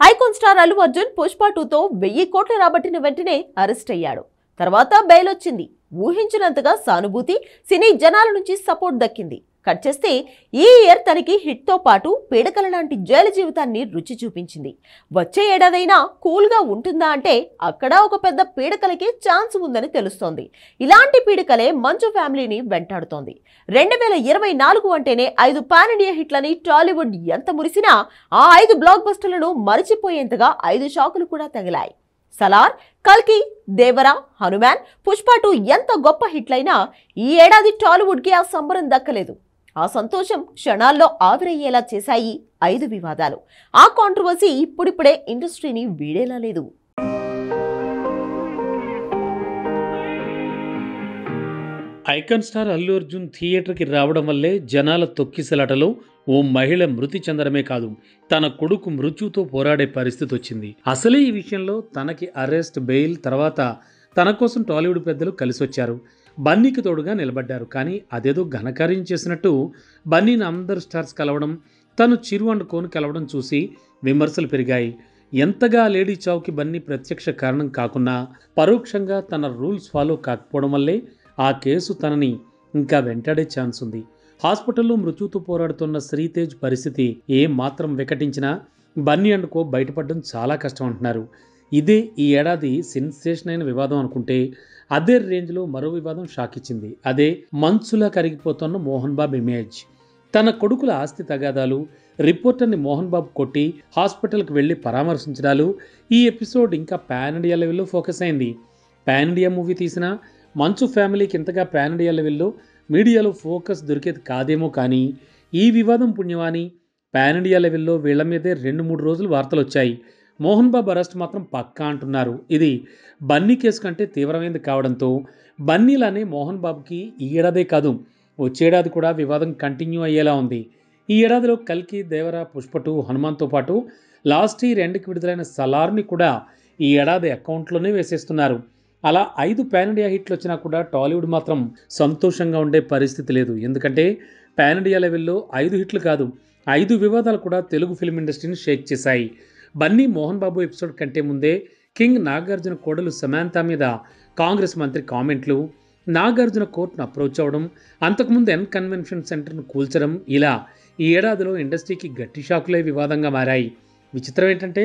Icon star Allu Arjun Pushpa 2తో 1000 కోట్లు రాబట్టిన వెంటనే అరెస్ట్ అయ్యాడు. తర్వాత బెయిల్ వచ్చింది. ఊహించినంతగా సానుభూతి, సినీ జనాల నుంచి సపోర్ట్ దక్కింది. కట్ చేస్తే ఈ ఇయర్ తనకి హిట్ తో పాటు పీడకల లాంటి జైలు జీవితాన్ని రుచి చూపించింది. వచ్చే ఏడాదైనా కూల్ గా ఉంటుందా అంటే అక్కడ ఒక పెద్ద పీడకలకి ఛాన్స్ ఉందని తెలుస్తోంది. ఇలాంటి పీడకలే మంచు ఫ్యామిలీని వెంటాడుతోంది. 2024 అంటేనే 5 పాన్ ఇండియా హిట్లని టాలీవుడ్ ఎంత మురిసినా ఆ 5 బ్లాక్ బస్టర్లను మరిచిపోయేంతగా 5 షాకులు కూడా తగిలాయి. సలార్, కల్కి, దేవరా, హనుమాన్, పుష్ప 2 ఎంత గొప్ప హిట్లైనా ఈ ఏడాది టాలీవుడ్ కి ఆ సంబరం దక్కలేదు. ఆ సంతోషం క్షణాల్లో ఆవిరయ్యేలా చేశాయి 5 వివాదాలు. ఆ కాంట్రవర్సీ ఇప్పుడిప్పుడే ఇండస్ట్రీని వీడేలా లేదు. ఐకాన్ స్టార్ అల్లు అర్జున్ థియేటర్కి రావడం వల్లే జనాల తొక్కిసలాటలో ఓ మహిళ మృతి చెందడమే కాదు, తన కొడుకు మృత్యుతో పోరాడే పరిస్థితి వచ్చింది. అసలే ఈ విషయంలో తనకి అరెస్ట్, బెయిల్ తర్వాత తన కోసం టాలీవుడ్ పెద్దలు కలిసి వచ్చారు. బన్నీకి తోడుగా నిలబడ్డారు. కానీ అదేదో ఘనకార్యం చేసినట్టు బన్నీని అందరు స్టార్స్ కలవడం, తను చిరు అండ్ కోను కలవడం చూసి విమర్శలు పెరిగాయి. ఎంతగా లేడీ చావుకి బన్నీ ప్రత్యక్ష కారణం కాకున్నా పరోక్షంగా తన రూల్స్ ఫాలో కాకపోవడం వల్లే ఆ కేసు తనని ఇంకా వెంటాడే ఛాన్స్ ఉంది. హాస్పిటల్లో మృత్యుతో పోరాడుతున్న శ్రీతేజ్ పరిస్థితి ఏం మాత్రం వికటించినా బన్నీ అండ్ కో బయటపడడం చాలా కష్టం అంటున్నారు. ఇదే ఈ ఏడాది సెన్సేషన్ అయిన వివాదం అనుకుంటే అదే రేంజ్లో మరో వివాదం షాక్ ఇచ్చింది. అదే మంచులా కరిగిపోతున్న మోహన్ బాబు ఇమేజ్. తన కొడుకుల ఆస్తి తగాదాలు, రిపోర్టర్ని మోహన్ బాబు కొట్టి హాస్పిటల్కి వెళ్ళి పరామర్శించడాలు. ఈ ఎపిసోడ్ ఇంకా పాన్ ఇండియా లెవెల్లో ఫోకస్ అయింది. పాన్ ఇండియా మూవీ తీసిన మంచు ఫ్యామిలీకి ఇంతగా పాన్ ఇండియా లెవెల్లో మీడియాలో ఫోకస్ దొరికేది కాదేమో, కానీ ఈ వివాదం పుణ్యమాని పాన్ ఇండియా లెవెల్లో వీళ్ల మీదే 2-3 రోజులు వార్తలు వచ్చాయి. మోహన్ బాబు అరెస్ట్ మాత్రం పక్కా అంటున్నారు. ఇది బన్నీ కేసు కంటే తీవ్రమైనది కావడంతో బన్నీలానే మోహన్ బాబుకి ఈ ఏడాదే కాదు వచ్చేడాది కూడా వివాదం కంటిన్యూ అయ్యేలా ఉంది. ఈ ఏడాదిలో కల్కి, దేవరా, పుష్ప 2, హనుమాన్తో పాటు లాస్ట్ ఇయర్ ఎండ్కి విడుదలైన సలార్ని కూడా ఈ ఏడాది అకౌంట్లోనే వేసేస్తున్నారు. అలా 5 పాన్ ఇండియా హిట్లు వచ్చినా కూడా టాలీవుడ్ మాత్రం సంతోషంగా ఉండే పరిస్థితి లేదు. ఎందుకంటే పాన్ ఇండియా లెవెల్లో 5 హిట్లు కాదు, 5 వివాదాలు కూడా తెలుగు ఫిల్మ్ ఇండస్ట్రీని షేక్ చేశాయి. బన్నీ మోహన్ బాబు ఎపిసోడ్ కంటే ముందే కింగ్ నాగార్జున కోడలు సమాంత మీద కాంగ్రెస్ మంత్రి కామెంట్లు, నాగార్జున కోర్టును అప్రోచ్ అవ్వడం, అంతకుముందు ఎన్ కన్వెన్షన్ సెంటర్ను కూల్చడం, ఇలా ఈ ఏడాదిలో ఇండస్ట్రీకి గట్టి షాకులే వివాదంగా మారాయి. విచిత్రం ఏంటంటే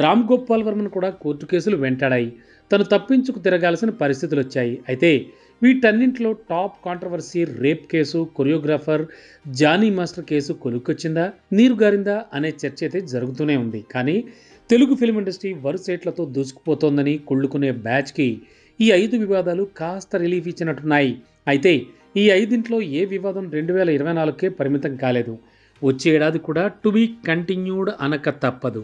రామ్ గోపాల్ వర్మను కూడా కోర్టు కేసులు వెంటాడాయి. తను తప్పించుకు తిరగాల్సిన పరిస్థితులు వచ్చాయి. అయితే వీటన్నింటిలో top controversy rape case, choreographer Jani master case కొలుక్కొచ్చిందా, నీరు గారిందా అనే చర్చ అయితే జరుగుతూనే ఉంది. కానీ తెలుగు ఫిల్మ్ ఇండస్ట్రీ వరుసేట్లతో దూసుకుపోతోందని కుళ్ళుకునే బ్యాచ్కి ఈ 5 వివాదాలు కాస్త రిలీఫ్ ఇచ్చినట్టున్నాయి. అయితే ఈ 5 ఏ వివాదం 2024కే పరిమితం కాలేదు. వచ్చే ఏడాది కూడా టు బీ కంటిన్యూడ్ అనక తప్పదు.